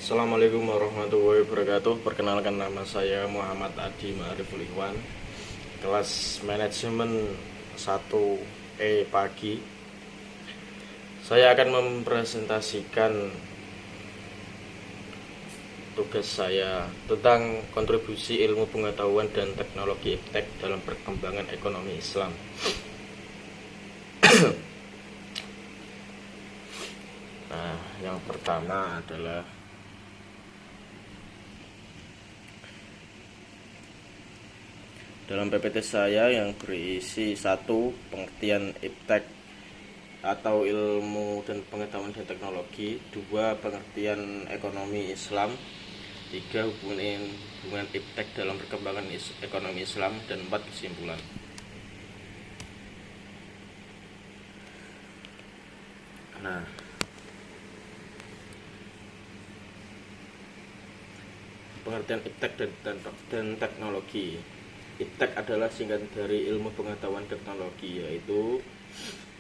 Assalamualaikum warahmatullahi wabarakatuh. Perkenalkan, nama saya Muhammad Adi Ma'ariful Ikhwan, kelas manajemen 1E pagi. Saya akan mempresentasikan tugas saya tentang kontribusi ilmu pengetahuan dan teknologi iptek dalam perkembangan ekonomi Islam. Nah, yang pertama adalah dalam PPT saya yang berisi 1. Pengertian iptek atau ilmu dan pengetahuan dan teknologi. 2. Pengertian ekonomi Islam. 3. Hubungan iptek dalam perkembangan ekonomi Islam. Dan 4. Kesimpulan. Nah, pengertian iptek dan teknologi. Iptek adalah singkatan dari ilmu pengetahuan teknologi, yaitu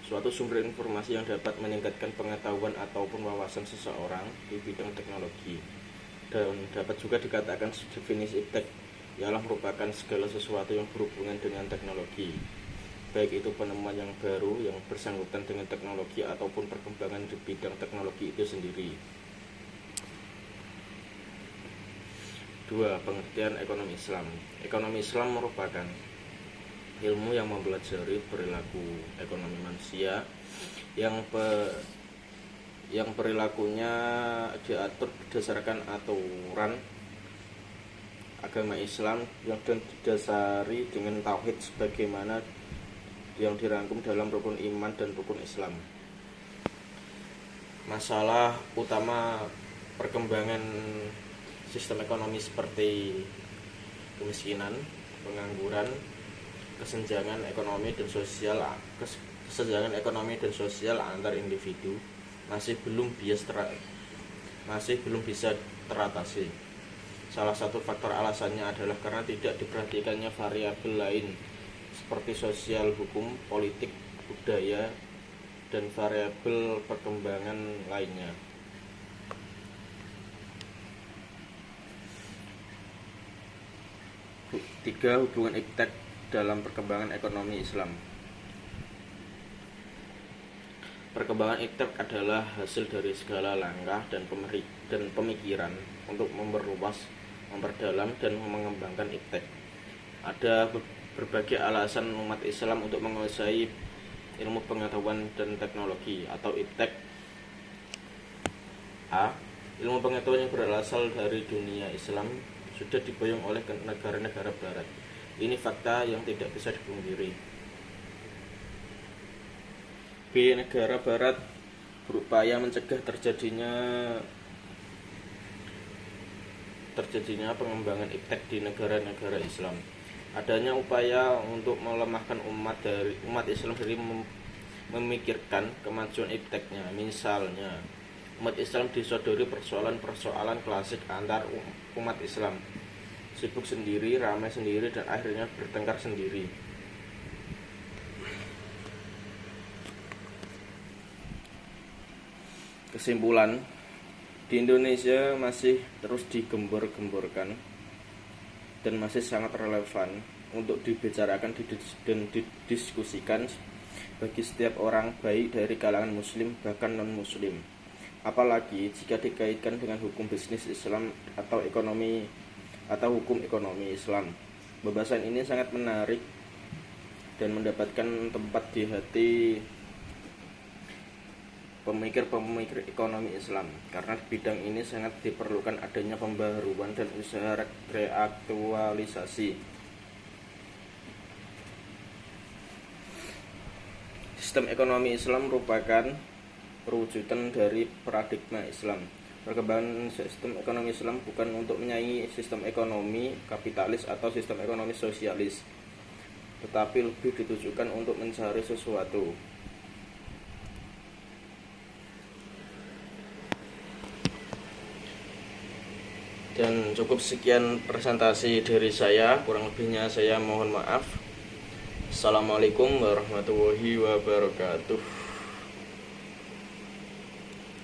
suatu sumber informasi yang dapat meningkatkan pengetahuan ataupun wawasan seseorang di bidang teknologi. Dan dapat juga dikatakan definisi iptek ialah merupakan segala sesuatu yang berhubungan dengan teknologi, baik itu penemuan yang baru yang bersangkutan dengan teknologi ataupun perkembangan di bidang teknologi itu sendiri. 2. Pengertian ekonomi Islam. Ekonomi Islam merupakan ilmu yang mempelajari perilaku ekonomi manusia yang perilakunya diatur berdasarkan aturan agama Islam yang didasari dengan tauhid sebagaimana yang dirangkum dalam rukun iman dan rukun Islam. Masalah utama perkembangan sistem ekonomi seperti kemiskinan, pengangguran, kesenjangan ekonomi dan sosial antar individu masih belum bisa teratasi. Salah satu faktor alasannya adalah karena tidak diperhatikannya variabel lain seperti sosial, hukum, politik, budaya, dan variabel perkembangan lainnya. 3. Hubungan iptek dalam perkembangan ekonomi Islam. Perkembangan iptek adalah hasil dari segala langkah dan pemikiran untuk memperluas, memperdalam, dan mengembangkan iptek. Ada berbagai alasan umat Islam untuk menguasai ilmu pengetahuan dan teknologi atau iptek. A. Ilmu pengetahuan yang berasal dari dunia Islam sudah diboyong oleh negara-negara barat. Ini fakta yang tidak bisa dipungkiri. B. Negara barat berupaya mencegah terjadinya pengembangan iptek di negara-negara Islam. Adanya upaya untuk melemahkan umat Islam dari memikirkan kemajuan ipteknya. Misalnya, umat Islam disodori persoalan klasik antar umat Islam, sibuk sendiri, ramai sendiri, dan akhirnya bertengkar sendiri. Kesimpulan, di Indonesia masih terus digembor-gemborkan dan masih sangat relevan untuk dibicarakan dan didiskusikan bagi setiap orang, baik dari kalangan muslim bahkan non-muslim. Apalagi jika dikaitkan dengan hukum bisnis Islam atau hukum ekonomi Islam. Pembahasan ini sangat menarik dan mendapatkan tempat di hati pemikir-pemikir ekonomi Islam, karena di bidang ini sangat diperlukan adanya pembaharuan dan usaha reaktualisasi. Sistem ekonomi Islam merupakan perwujudan dari paradigma Islam. Perkembangan sistem ekonomi Islam bukan untuk menyaingi sistem ekonomi kapitalis atau sistem ekonomi sosialis, tetapi lebih ditujukan untuk mencari sesuatu. Dan cukup sekian presentasi dari saya, kurang lebihnya saya mohon maaf. Assalamualaikum warahmatullahi wabarakatuh.